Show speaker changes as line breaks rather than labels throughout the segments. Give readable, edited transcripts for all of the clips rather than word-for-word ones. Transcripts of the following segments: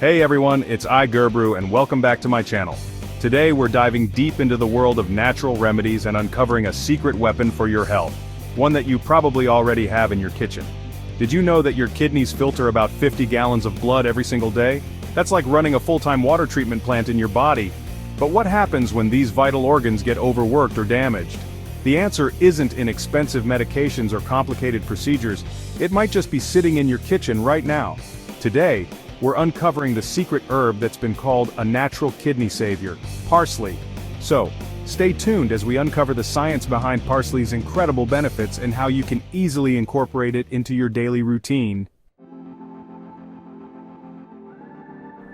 Hey everyone, it's Gerbrew and welcome back to my channel. Today we're diving deep into the world of natural remedies and uncovering a secret weapon for your health. One that you probably already have in your kitchen. Did you know that your kidneys filter about 50 gallons of blood every single day? That's like running a full-time water treatment plant in your body. But what happens when these vital organs get overworked or damaged? The answer isn't in expensive medications or complicated procedures. It might just be sitting in your kitchen right now. Today, we're uncovering the secret herb that's been called a natural kidney savior, parsley. So, stay tuned as we uncover the science behind parsley's incredible benefits and how you can easily incorporate it into your daily routine.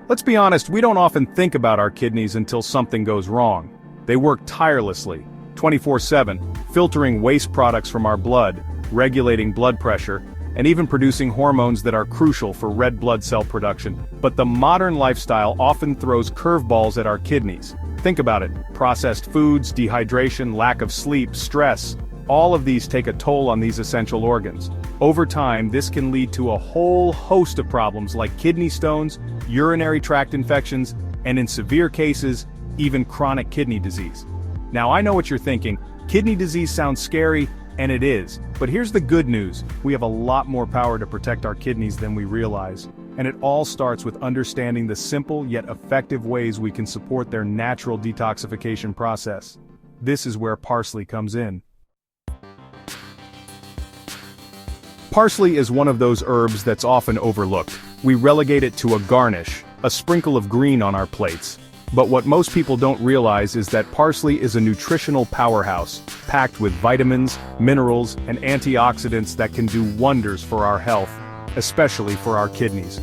Let's be honest, we don't often think about our kidneys until something goes wrong. They work tirelessly, 24/7, filtering waste products from our blood, regulating blood pressure, and even producing hormones that are crucial for red blood cell production. But the modern lifestyle often throws curveballs at our kidneys. Think about it, processed foods, dehydration, lack of sleep, stress, all of these take a toll on these essential organs. Over time, this can lead to a whole host of problems like kidney stones, urinary tract infections, and in severe cases, even chronic kidney disease. Now I know what you're thinking, kidney disease sounds scary, and it is, but here's the good news, we have a lot more power to protect our kidneys than we realize. And it all starts with understanding the simple yet effective ways we can support their natural detoxification process. This is where parsley comes in. Parsley is one of those herbs that's often overlooked. We relegate it to a garnish, a sprinkle of green on our plates. But what most people don't realize is that parsley is a nutritional powerhouse, packed with vitamins, minerals, and antioxidants that can do wonders for our health, especially for our kidneys.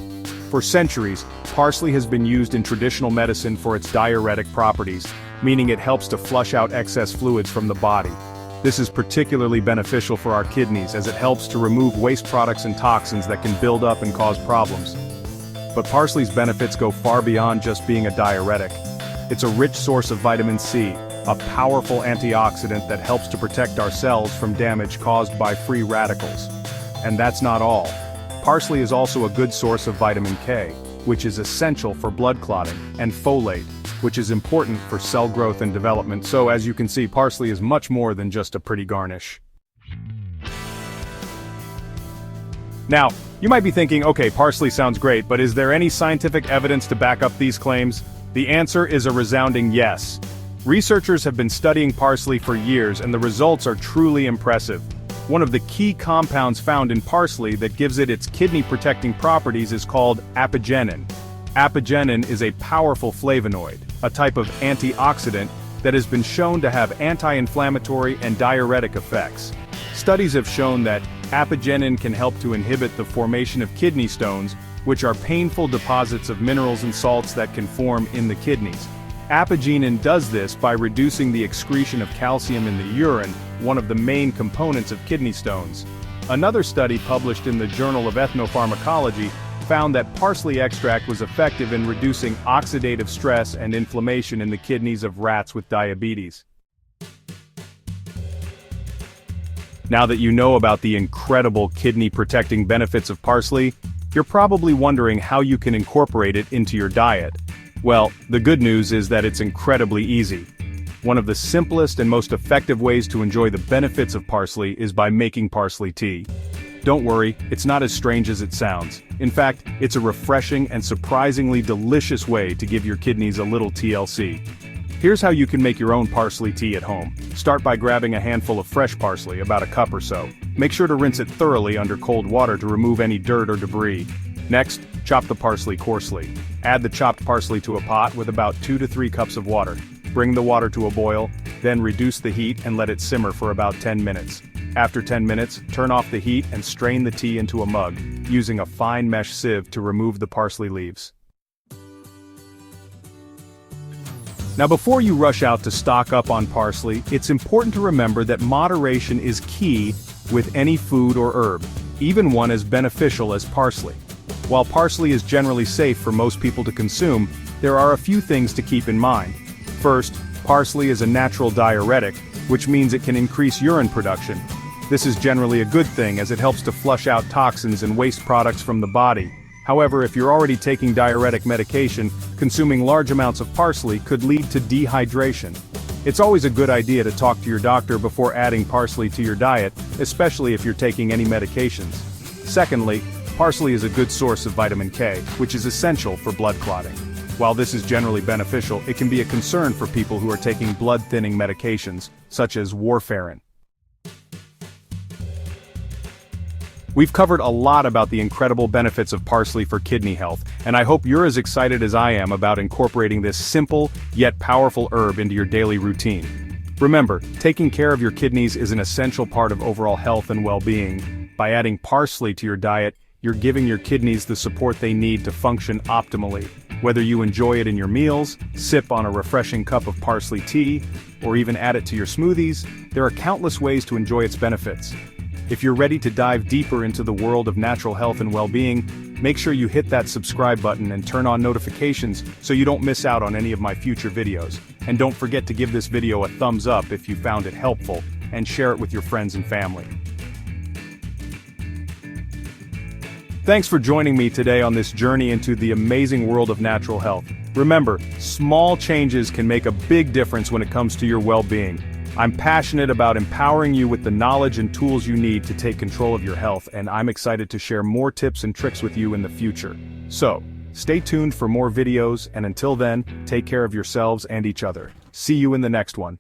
For centuries, parsley has been used in traditional medicine for its diuretic properties, meaning it helps to flush out excess fluids from the body. This is particularly beneficial for our kidneys as it helps to remove waste products and toxins that can build up and cause problems. But parsley's benefits go far beyond just being a diuretic. It's a rich source of vitamin C, a powerful antioxidant that helps to protect our cells from damage caused by free radicals. And that's not all. Parsley is also a good source of vitamin K, which is essential for blood clotting, and folate, which is important for cell growth and development. So as you can see, parsley is much more than just a pretty garnish. Now, you might be thinking, okay, parsley sounds great, but is there any scientific evidence to back up these claims? The answer is a resounding yes. Researchers have been studying parsley for years and the results are truly impressive. One of the key compounds found in parsley that gives it its kidney-protecting properties is called apigenin. Apigenin is a powerful flavonoid, a type of antioxidant that has been shown to have anti-inflammatory and diuretic effects. Studies have shown that apigenin can help to inhibit the formation of kidney stones, which are painful deposits of minerals and salts that can form in the kidneys. Apigenin does this by reducing the excretion of calcium in the urine, one of the main components of kidney stones. Another study published in the Journal of Ethnopharmacology found that parsley extract was effective in reducing oxidative stress and inflammation in the kidneys of rats with diabetes. Now that you know about the incredible kidney-protecting benefits of parsley, you're probably wondering how you can incorporate it into your diet. Well, the good news is that it's incredibly easy. One of the simplest and most effective ways to enjoy the benefits of parsley is by making parsley tea. Don't worry, it's not as strange as it sounds. In fact, it's a refreshing and surprisingly delicious way to give your kidneys a little TLC. Here's how you can make your own parsley tea at home. Start by grabbing a handful of fresh parsley, about a cup or so. Make sure to rinse it thoroughly under cold water to remove any dirt or debris. Next, chop the parsley coarsely. Add the chopped parsley to a pot with about 2 to 3 cups of water. Bring the water to a boil, then reduce the heat and let it simmer for about 10 minutes. After 10 minutes, turn off the heat and strain the tea into a mug, using a fine mesh sieve to remove the parsley leaves. Now before you rush out to stock up on parsley, it's important to remember that moderation is key with any food or herb, even one as beneficial as parsley. While parsley is generally safe for most people to consume, there are a few things to keep in mind. First, parsley is a natural diuretic, which means it can increase urine production. This is generally a good thing as it helps to flush out toxins and waste products from the body. However, if you're already taking diuretic medication, consuming large amounts of parsley could lead to dehydration. It's always a good idea to talk to your doctor before adding parsley to your diet, especially if you're taking any medications. Secondly, parsley is a good source of vitamin K, which is essential for blood clotting. While this is generally beneficial, it can be a concern for people who are taking blood-thinning medications, such as warfarin. We've covered a lot about the incredible benefits of parsley for kidney health, and I hope you're as excited as I am about incorporating this simple, yet powerful herb into your daily routine. Remember, taking care of your kidneys is an essential part of overall health and well-being. By adding parsley to your diet, you're giving your kidneys the support they need to function optimally. Whether you enjoy it in your meals, sip on a refreshing cup of parsley tea, or even add it to your smoothies, there are countless ways to enjoy its benefits. If you're ready to dive deeper into the world of natural health and well-being, make sure you hit that subscribe button and turn on notifications so you don't miss out on any of my future videos. And don't forget to give this video a thumbs up if you found it helpful, and share it with your friends and family. Thanks for joining me today on this journey into the amazing world of natural health. Remember, small changes can make a big difference when it comes to your well-being. I'm passionate about empowering you with the knowledge and tools you need to take control of your health, and I'm excited to share more tips and tricks with you in the future. So, stay tuned for more videos, and until then, take care of yourselves and each other. See you in the next one.